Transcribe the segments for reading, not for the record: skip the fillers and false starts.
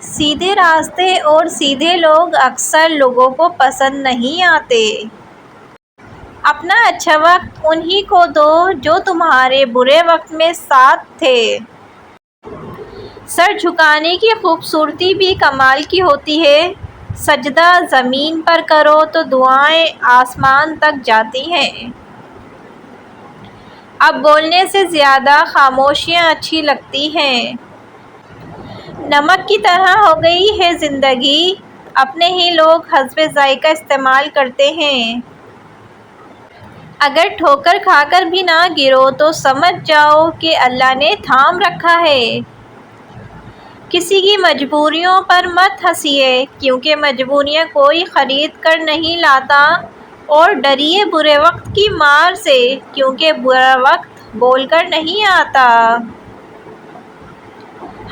سیدھے راستے اور سیدھے لوگ اکثر لوگوں کو پسند نہیں آتے۔ اپنا اچھا وقت انہی کو دو جو تمہارے برے وقت میں ساتھ تھے۔ سر جھکانے کی خوبصورتی بھی کمال کی ہوتی ہے۔ سجدہ زمین پر کرو تو دعائیں آسمان تک جاتی ہیں۔ اب بولنے سے زیادہ خاموشیاں اچھی لگتی ہیں۔ نمک کی طرح ہو گئی ہے زندگی، اپنے ہی لوگ حسب ذائقہ استعمال کرتے ہیں۔ اگر ٹھوکر کھا کر بھی نہ گرو تو سمجھ جاؤ کہ اللہ نے تھام رکھا ہے۔ کسی کی مجبوریوں پر مت ہنسیے، کیونکہ مجبوریاں کوئی خرید کر نہیں لاتا، اور ڈریے برے وقت کی مار سے، کیونکہ برا وقت بول کر نہیں آتا۔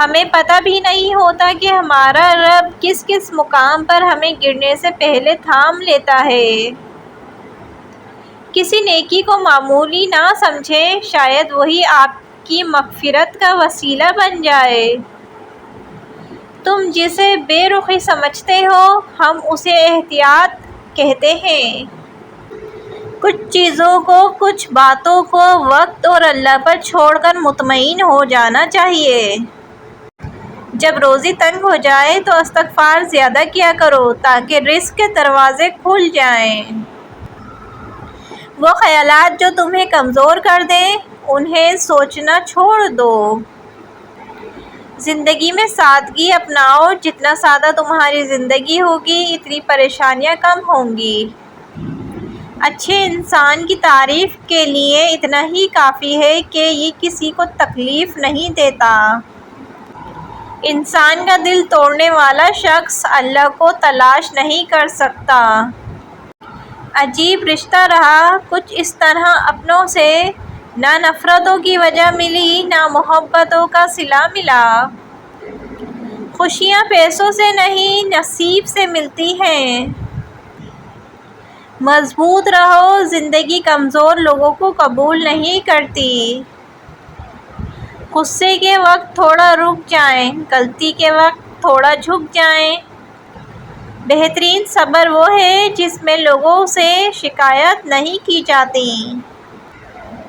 ہمیں پتہ بھی نہیں ہوتا کہ ہمارا رب کس کس مقام پر ہمیں گرنے سے پہلے تھام لیتا ہے۔ کسی نیکی کو معمولی نہ سمجھیں، شاید وہی آپ کی مغفرت کا وسیلہ بن جائے۔ تم جسے بے رخی سمجھتے ہو، ہم اسے احتیاط کہتے ہیں۔ کچھ چیزوں کو، کچھ باتوں کو وقت اور اللہ پر چھوڑ کر مطمئن ہو جانا چاہیے۔ جب روزی تنگ ہو جائے تو استغفار زیادہ کیا کرو تاکہ رزق کے دروازے کھل جائیں۔ وہ خیالات جو تمہیں کمزور کر دیں، انہیں سوچنا چھوڑ دو۔ زندگی میں سادگی اپناؤ، جتنا سادہ تمہاری زندگی ہوگی اتنی پریشانیاں کم ہوں گی۔ اچھے انسان کی تعریف کے لیے اتنا ہی کافی ہے کہ یہ کسی کو تکلیف نہیں دیتا۔ انسان کا دل توڑنے والا شخص اللہ کو تلاش نہیں کر سکتا۔ عجیب رشتہ رہا کچھ اس طرح اپنوں سے، نہ نفرتوں کی وجہ ملی نہ محبتوں کا صلہ ملا۔ خوشیاں پیسوں سے نہیں نصیب سے ملتی ہیں۔ مضبوط رہو، زندگی کمزور لوگوں کو قبول نہیں کرتی۔ غصے کے وقت تھوڑا رک جائیں، غلطی کے وقت تھوڑا جھک جائیں۔ بہترین صبر وہ ہے جس میں لوگوں سے شکایت نہیں کی جاتی۔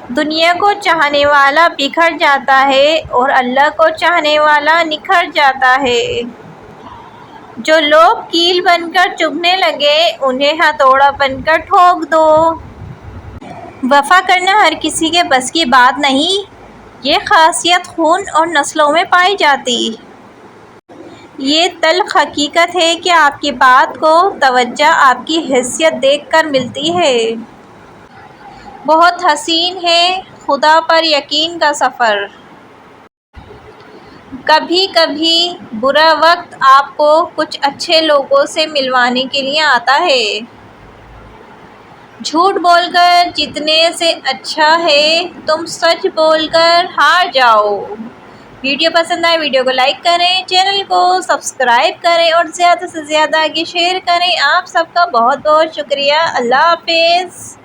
دنیا کو چاہنے والا بکھر جاتا ہے اور اللہ کو چاہنے والا نکھر جاتا ہے۔ جو لوگ کیل بن کر چبھنے لگے، انہیں ہتھوڑا بن کر ٹھوک دو۔ وفا کرنا ہر کسی کے بس کی بات نہیں، یہ خاصیت خون اور نسلوں میں پائی جاتی۔ یہ تلخ حقیقت ہے کہ آپ کی بات کو توجہ آپ کی حیثیت دیکھ کر ملتی ہے۔ بہت حسین ہے خدا پر یقین کا سفر۔ کبھی کبھی برا وقت آپ کو کچھ اچھے لوگوں سے ملوانے کے لیے آتا ہے۔ جھوٹ بول کر جیتنے سے اچھا ہے تم سچ بول کر ہار جاؤ۔ ویڈیو پسند آئے ویڈیو کو لائک کریں، چینل کو سبسکرائب کریں اور زیادہ سے زیادہ آگے شیئر کریں۔ آپ سب کا بہت بہت شکریہ۔ اللہ حافظ۔